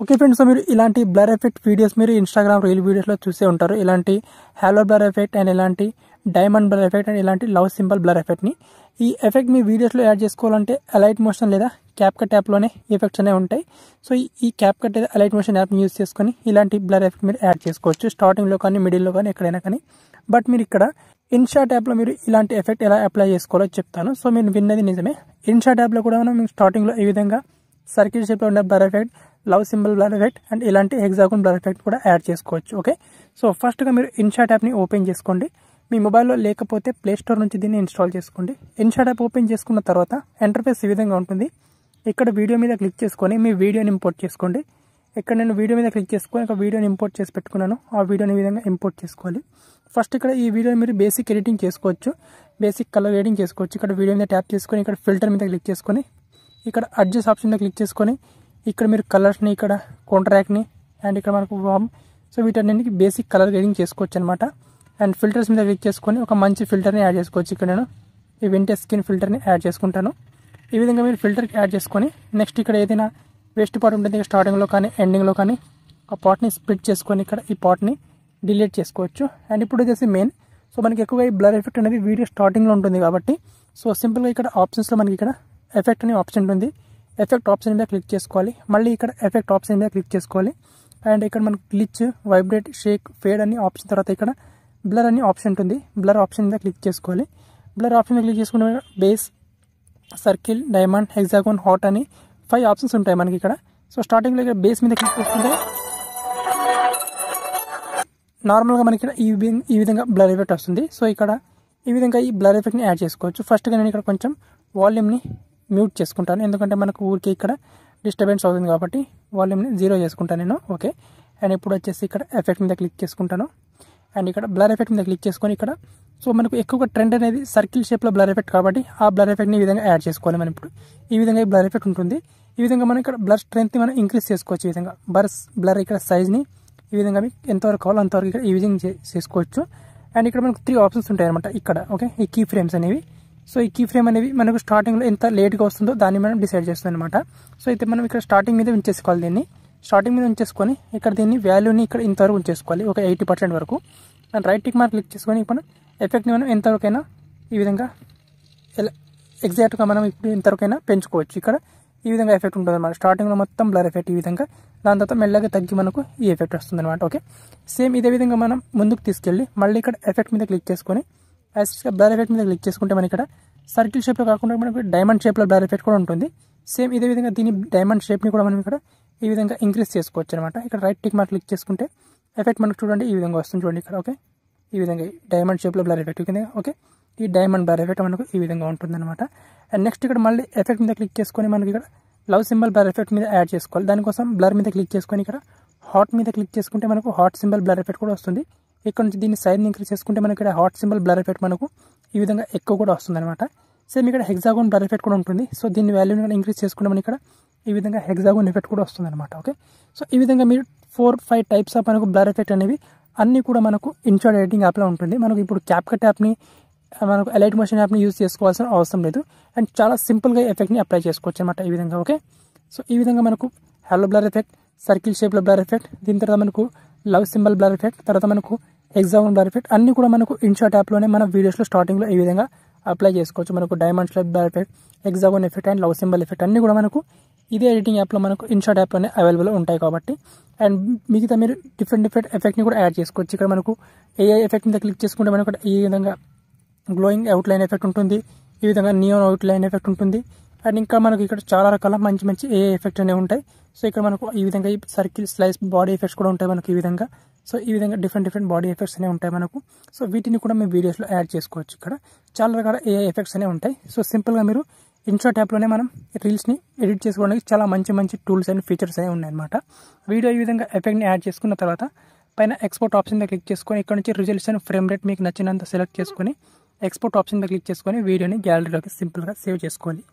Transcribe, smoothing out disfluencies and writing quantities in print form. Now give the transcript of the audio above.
Okay friends, so మీరు ఇలాంటి blur effect videos మీరు ఇన్స్టాగ్రామ్ రీల్ వీడియోస్లో చూసే ఉంటారు. ఇలాంటి హాలో బ్లర్ ఎఫెక్ట్ అండ్ ఇలాంటి డైమండ్ బ్లర్ ఎఫెక్ట్ అండ్ ఇలాంటి లవ్ సింబల్ బ్లర్ ఎఫెక్ట్ని ఈ ఎఫెక్ట్ మీ వీడియోస్లో యాడ్ చేసుకోవాలంటే అలైట్ మోషన్ లేదా క్యాప్కట్ యాప్లోనే ఎఫెక్ట్స్ అనేవి ఉంటాయి. సో ఈ క్యాప్కట్ లేదా అలైట్ మోషన్ యాప్ని యూస్ చేసుకొని ఇలాంటి బ్లర్ ఎఫెక్ట్ మీరు యాడ్ చేసుకోవచ్చు, స్టార్టింగ్లో కానీ మిడిల్లో కానీ ఎక్కడైనా కానీ. బట్ మీరు ఇక్కడ ఇన్షాట్ యాప్లో మీరు ఇలాంటి ఎఫెక్ట్ ఎలా అప్లై చేసుకోవాలో చెప్తాను. సో మీరు విన్నది నిజమే. ఇన్షాట్ యాప్లో కూడా మనం స్టార్టింగ్లో ఈ విధంగా సర్కిల్ షేప్లో ఉండే blur effect, love symbol blur effect and ఇలాంటి హెక్సాగోన్ బ్లర్ ఎఫెక్ట్ కూడా యాడ్ చేసుకోవచ్చు. ఓకే, సో ఫస్ట్గా మీరు ఇన్షాట్ యాప్ని ఓపెన్ చేసుకోండి. మీ మొబైల్లో లేకపోతే ప్లే స్టోర్ నుంచి దీన్ని ఇన్స్టాల్ చేసుకోండి. ఇన్షాట్ యాప్ ఓపెన్ చేసుకున్న తర్వాత ఇంటర్ఫేస్ ఈ విధంగా ఉంటుంది. ఇక్కడ వీడియో మీద క్లిక్ చేసుకొని మీ వీడియోని ఇంపోర్ట్ చేసుకోండి. ఇక్కడ నేను వీడియో మీద క్లిక్ చేసుకొని ఒక వీడియోని ఇంపోర్ట్ చేసి పెట్టుకున్నాను. ఆ వీడియోని ఈ విధంగా ఇంపోర్ట్ చేసుకోవాలి. ఫస్ట్ ఇక్కడ ఈ వీడియోని మీరు బేసిక్ ఎడిటింగ్ చేసుకోవచ్చు, బేసిక్ కలర్ ఎడిటింగ్ చేసుకోవచ్చు. ఇక్కడ వీడియో మీద ట్యాప్ చేసుకొని ఇక్కడ ఫిల్టర్ మీద క్లిక్ చేసుకొని ఇక్కడ అడ్జస్ట్ ఆప్షన్ మీద క్లిక్ చేసుకొని ఇక్కడ మీరు కలర్స్ని, ఇక్కడ కాంట్రాక్ట్ని అండ్ ఇక్కడ మనకు వామ్, సో వీటన్నిటికి బేసిక్ కలర్ ఎడిటింగ్ చేసుకోవచ్చు అనమాట. అండ్ ఫిల్టర్స్ మీద క్లిక్ చేసుకొని ఒక మంచి ఫిల్టర్ని యాడ్ చేసుకోవచ్చు. ఇక్కడ నేను ఈ వింటేజ్ స్కిన్ ఫిల్టర్ని యాడ్ చేసుకుంటాను. ఈ విధంగా మీరు ఫిల్టర్కి యాడ్ చేసుకొని నెక్స్ట్ ఇక్కడ ఏదైనా వేస్ట్ పార్ట్ ఉంటుంది స్టార్టింగ్లో కానీ ఎండింగ్లో కానీ ఆ పార్ట్ని స్ప్లిట్ చేసుకొని ఇక్కడ ఈ పార్ట్ని డిలీట్ చేసుకోవచ్చు. అండ్ ఇప్పుడు వచ్చేసి మెయిన్, సో మనకి ఎక్కువగా ఈ బ్లర్ ఎఫెక్ట్ అనేది వీడియో స్టార్టింగ్లో ఉంటుంది కాబట్టి సో సింపుల్గా ఇక్కడ ఆప్షన్స్లో మనకి ఇక్కడ ఎఫెక్ట్ అనే ఆప్షన్ ఉంటుంది. ఎఫెక్ట్ ఆప్షన్ మీద క్లిక్ చేసుకోవాలి. మళ్ళీ ఇక్కడ ఎఫెక్ట్ ఆప్షన్ మీద క్లిక్ చేసుకోవాలి. అండ్ ఇక్కడ మనకు గ్లిచ్, వైబ్రేట్, షేక్, ఫేడ్ అనే ఆప్షన్ తర్వాత ఇక్కడ బ్లర్ అనే ఆప్షన్ ఉంటుంది. బ్లర్ ఆప్షన్ మీద క్లిక్ చేసుకోవాలి. బ్లర్ ఆప్షన్ మీద క్లిక్ చేసుకుంటే బేస్, సర్కిల్, డైమండ్, హెక్సాగోన్, హాట్ అని 5 ఆప్షన్స్ ఉంటాయి మనకి ఇక్కడ. సో స్టార్టింగ్లో ఇక్కడ బేస్ మీద క్లిక్ చేసుకుంటే నార్మల్గా మనకి ఇక్కడ ఈ విధంగా బ్లర్ ఎఫెక్ట్ వస్తుంది. సో ఇక్కడ ఈ విధంగా ఈ బ్లర్ ఎఫెక్ట్ని యాడ్ చేసుకోవచ్చు. ఫస్ట్గా నేను ఇక్కడ కొంచెం వాల్యూమ్ని మ్యూట్ చేసుకుంటాను, ఎందుకంటే మనకు ఊరికి ఇక్కడ డిస్టర్బెన్స్ అవుతుంది కాబట్టి వాల్యూమ్ని 0 చేసుకుంటాను నేను. ఓకే, అండ్ ఇప్పుడు వచ్చేసి ఇక్కడ ఎఫెక్ట్ మీద క్లిక్ చేసుకుంటాను. అండ్ ఇక్కడ బ్లర్ ఎఫెక్ట్ మీద క్లిక్ చేసుకొని ఇక్కడ సో మనకు ఎక్కువగా ట్రెండ్ అనేది సర్కిల్ షేప్లో బ్లర్ ఎఫెక్ట్ కాబట్టి ఆ బ్లర్ ఎఫెక్ట్ని ఈ విధంగా యాడ్ చేసుకోవాలి. మనం ఇప్పుడు ఈ విధంగా ఈ బ్లర్ ఎఫెక్ట్ ఉంటుంది. ఈ విధంగా మనం ఇక్కడ బ్లర్ స్ట్రెంత్ని మనం ఇంక్రీజ్ చేసుకోవచ్చు. ఈ విధంగా బ్లర్ ఇక్కడ సైజ్ని ఈ విధంగా మీకు ఎంతవరకు కావాలో అంతవరకు ఇక్కడ ఈ విధంగా చేసుకోవచ్చు. అండ్ ఇక్కడ మనకు 3 ఆప్షన్స్ ఉంటాయి అనమాట ఇక్కడ. ఓకే, ఈ కీ ఫ్రేమ్స్ అనేవి, సో ఈ కీ ఫ్రేమ్ అనేవి మనకు స్టార్టింగ్లో ఎంత లేట్గా వస్తుందో దాన్ని మనం డిసైడ్ చేస్తాం అనమాట. సో అయితే మనం ఇక్కడ స్టార్టింగ్ మీద ఉంచేసుకోవాలి. దీన్ని స్టార్టింగ్ మీద ఉంచేసుకొని ఇక్కడ దీన్ని వాల్యూని ఇక్కడ ఇంతవరకు ఉంచేసుకోవాలి, ఒక 80% వరకు. And right tick mark click చేసుకొని ఇప్పుడు ఎఫెక్ట్ని మనం ఎంతవరకైనా ఈ విధంగా ఎగ్జాక్ట్గా మనం ఇప్పుడు ఇంతవరకైనా పెంచుకోవచ్చు. ఇక్కడ ఈ విధంగా ఎఫెక్ట్ ఉంటుంది అనమాట. స్టార్టింగ్లో మొత్తం బ్లర్ ఎఫెక్ట్ ఈ విధంగా, దాని తర్వాత మెల్లగా తగ్గి మనకు ఈ ఎఫెక్ట్ వస్తుంది అనమాట. ఓకే, సేమ్ ఇదే విధంగా మనం ముందుకు తీసుకెళ్ళి మళ్ళీ ఇక్కడ ఎఫెక్ట్ మీద క్లిక్ చేసుకొని బ్లర్ ఎఫెక్ట్ మీద క్లిక్ చేసుకుంటే మనకి ఇక్కడ సర్కిల్ షేప్లో కాకుండా మనకు డైమండ్ షేప్లో బ్లర్ ఎఫెక్ట్ కూడా ఉంటుంది. సేమ్ ఇదే విధంగా దీని డైమండ్ షేప్ని కూడా మనం ఇక్కడ ఈ విధంగా ఇంక్రీజ్ చేసుకోవచ్చు అనమాట. ఇక్కడ రైట్ టిక్ మార్క్ క్లిక్ చేసుకుంటే ఎఫెక్ట్ మనకు చూడండి ఈ విధంగా వస్తుంది చూడండి ఇక్కడ. ఓకే, ఈ విధంగా డైమండ్ షేప్లో బ్లర్ ఎఫెక్ట్ కింద. ఓకే, ఈ డైమండ్ బ్లర్ ఎఫెక్ట్ మనకు ఈ విధంగా ఉంటుంది అనమాట. అండ్ నెక్స్ట్ ఇక్కడ మళ్ళీ ఎఫెక్ట్ మీద క్లిక్ చేసుకొని మనకి ఇక్కడ లవ్ సింబల్ బ్లర్ ఎఫెక్ట్ మీద యాడ్ చేసుకోవాలి. దానికోసం బ్లర్ మీద క్లిక్ చేసుకొని ఇక్కడ హాట్ మీద క్లిక్ చేసుకుంటే మనకు హాట్ సింబల్ బ్లర్ ఎఫెక్ట్ కూడా వస్తుంది. ఇక్కడ నుంచి దీన్ని సైడ్ని ఇంక్రీజ్ చేసుకుంటే మనకి ఇక్కడ హాట్ సింబల్ బ్లర్ ఎఫెక్ట్ మనకు ఈ విధంగా ఎక్కువ కూడా వస్తుంది అనమాట. సేమ్ ఇక్కడ హెక్సాగోన్ బ్లర్ ఎఫెక్ట్ కూడా ఉంటుంది. సో దీన్ని వాల్యూని ఇంక్రీజ్ చేసుకుంటే మనకి ఇక్కడ ఈ విధంగా హెక్సాగోన్ ఎఫెక్ట్ కూడా వస్తుంది అనమాట. ఓకే, సో ఈ విధంగా మీరు 4-5 టైప్స్ ఆఫ్ మనకు బ్లర్ ఎఫెక్ట్ అనేవి అన్నీ కూడా మనకు ఇన్షాట్ ఎడిటింగ్ యాప్లో ఉంటుంది. మనకు ఇప్పుడు క్యాప్కట్ యాప్ని, మనకు అలైట్ మోషన్ యాప్ని యూజ్ చేసుకోవాల్సిన అవసరం లేదు. అండ్ చాలా సింపుల్గా ఎఫెక్ట్ని అప్లై చేసుకోవచ్చు అనమాట ఈ విధంగా. ఓకే, సో ఈ విధంగా మనకు హాలో బ్లర్ ఎఫెక్ట్, సర్కిల్ షేప్లో బ్లర్ ఎఫెక్ట్, దీని తర్వాత మనకు లవ్ సింబల్ బ్లర్ ఎఫెక్ట్, తర్వాత మనకు హెక్సాగోన్ బ్లర్ ఎఫెక్ట్ అన్నీ కూడా మనకు ఇన్షాట్ యాప్లోనే మన వీడియోస్లో స్టార్టింగ్లో ఈ విధంగా అప్లై చేసుకోవచ్చు. మనకు diamond shape blur effect, hexagon effect and love symbol effect అన్నీ కూడా మనకు ఇదే ఎడిటింగ్ యాప్లో మనకు ఇన్షాట్ యాప్లోనే అవైలబుల్ ఉంటాయి కాబట్టి. అండ్ మిగతా మీరు డిఫరెంట్ ఎఫెక్ట్ని కూడా యాడ్ చేసుకోవచ్చు. ఇక్కడ మనకు ఏఐ ఎఫెక్ట్ మీద క్లిక్ చేసుకుంటే మనకు ఈ విధంగా గ్లోయింగ్ అవుట్లైన్ ఎఫెక్ట్ ఉంటుంది, ఈ విధంగా నియోన్ అవుట్లైన్ ఎఫెక్ట్ ఉంటుంది. అండ్ ఇంకా మనకు ఇక్కడ చాలా రకాల మంచి ఏఐ ఎఫెక్ట్స్ అనేవి ఉంటాయి. సో ఇక్కడ మనకు ఈ విధంగా ఈ సర్కిల్, స్లైస్, బాడీ ఎఫెక్ట్స్ కూడా ఉంటాయి మనకు ఈ విధంగా. సో ఈ విధంగా డిఫరెంట్ బాడీ ఎఫెక్ట్స్ అనేవి ఉంటాయి మనకు. సో వీటిని కూడా మీ వీడియోస్లో యాడ్ చేసుకోవచ్చు. ఇక్కడ చాలా రకాల ఏఐ ఎఫెక్ట్స్ అనేవి ఉంటాయి. సో సింపుల్గా మీరు ఇన్షాట్ యాప్లోనే మనం రీల్స్ని ఎడిట్ చేసుకోవడానికి చాలా మంచి టూల్స్ అండ్ ఫీచర్స్ అనేవి ఉన్నాయన్నమాట. వీడియో ఈ విధంగా ఎఫెక్ట్ని యాడ్ చేసుకున్న తర్వాత పైన ఎక్స్పోర్ట్ ఆప్షన్ మీద క్లిక్ చేసుకొని ఇక్కడ నుంచి రిజల్యూషన్, ఫ్రేమ్ రేట్ మీకు నచ్చినంత సెలెక్ట్ చేసుకొని ఎక్స్పోర్ట్ ఆప్షన్ మీద క్లిక్ చేసుకొని వీడియోని గ్యాలరీలోకి సింపుల్గా సేవ్ చేసుకోవాలి.